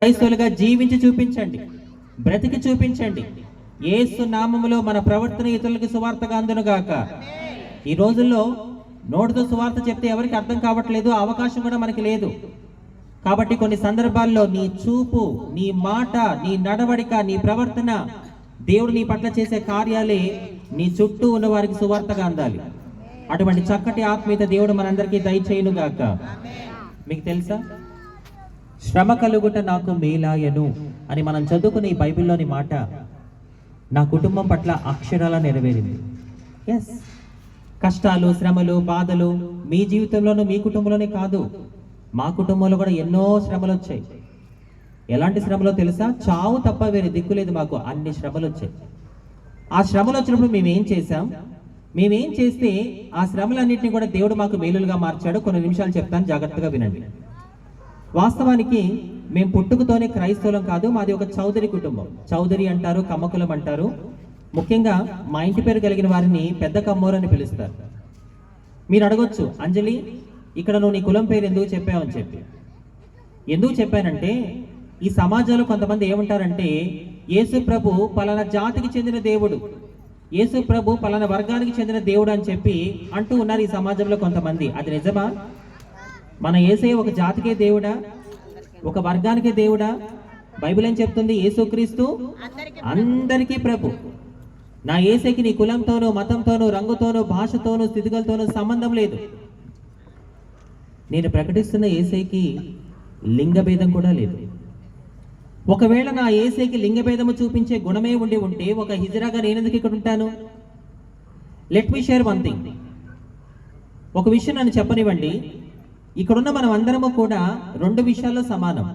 క్రైస్తవులుగా జీవించి చూపించండి, బ్రతికి చూపించండి. యేసు నామములో మన ప్రవర్తన ఇతరులకు సువార్తగా అందునుగాక. ఈ రోజుల్లో నోటితో సువార్త చెప్తే ఎవరికి అర్థం కావట్లేదు, అవకాశం కూడా మనకి లేదు. కాబట్టి కొన్ని సందర్భాల్లో నీ చూపు, నీ మాట, నీ నడవడిక, నీ ప్రవర్తన, దేవుడు నీ పట్ల చేసే కార్యాలే నీ చుట్టూ ఉన్న వారికి సువార్తగా అందాలి. అటువంటి చక్కటి ఆత్మీయత దేవుడు మనందరికీ దయచేయునుగాక. మీకు తెలుసా, శ్రమ కలుగుట నాకు మేలాయను అని మనం చదువుకునే ఈ బైబిల్లోని మాట నా కుటుంబం పట్ల అక్షరాల నెరవేరింది. ఎస్, కష్టాలు, శ్రమలు, బాధలు మీ జీవితంలోనూ మీ కుటుంబంలోనే కాదు, మా కుటుంబంలో కూడా ఎన్నో శ్రమలు వచ్చాయి. ఎలాంటి శ్రమలో తెలుసా? చావు తప్ప వేరే దిక్కు లేదు మాకు, అన్ని శ్రమలు వచ్చాయి. ఆ శ్రమలు వచ్చినప్పుడు మేమేం చేశాం, మేమేం చేస్తే ఆ శ్రమలన్నింటినీ కూడా దేవుడు మాకు మేలులుగా మార్చాడు. కొన్ని నిమిషాలు చెప్తాను, జాగ్రత్తగా వినండి. వాస్తవానికి మేము పుట్టుకతోనే క్రైస్తవులం కాదు, మాది ఒక చౌదరి కుటుంబం. చౌదరి అంటారు, కమ్మకులం అంటారు. ముఖ్యంగా మా ఇంటి పేరు కలిగిన వారిని పెద్ద కమ్మోరు అని పిలుస్తారు. మీరు అడగొచ్చు, అంజలి ఇక్కడ నువ్వు నీ కులం పేరు ఎందుకు చెప్పావని చెప్పి. ఎందుకు చెప్పానంటే, ఈ సమాజంలో కొంతమంది ఏమంటారంటే యేసు ప్రభు పలానా జాతికి చెందిన దేవుడు, యేసు ప్రభు పలానా వర్గానికి చెందిన దేవుడు అని చెప్పి అంటూ ఉన్నారు ఈ సమాజంలో కొంతమంది. అది నిజమా? మన యేసయ్య ఒక జాతికే దేవుడా, ఒక వర్గానికే దేవుడా? బైబిల్ ఏం చెప్తుంది? యేసుక్రీస్తు అందరికీ ప్రభు. నా యేసయ్యకి నీ కులంతోనూ, మతంతోనూ, రంగుతోనూ, భాషతోనూ, స్థితిగతులతోనూ సంబంధం లేదు. నేను ప్రకటిస్తున్న యేసయ్యకి లింగభేదం కూడా లేదు. ఒకవేళ నా యేసయ్యకి లింగభేదము చూపించే గుణమే ఉండి ఉంటే ఒక హిజ్రాగా నేనెందుకు ఇక్కడ ఉంటాను? Let me share one thing. ఒక విషయం నన్ను చెప్పనివ్వండి. ఇక్కడున్న మనం అందరము కూడా రెండు విషయాల్లో సమానం.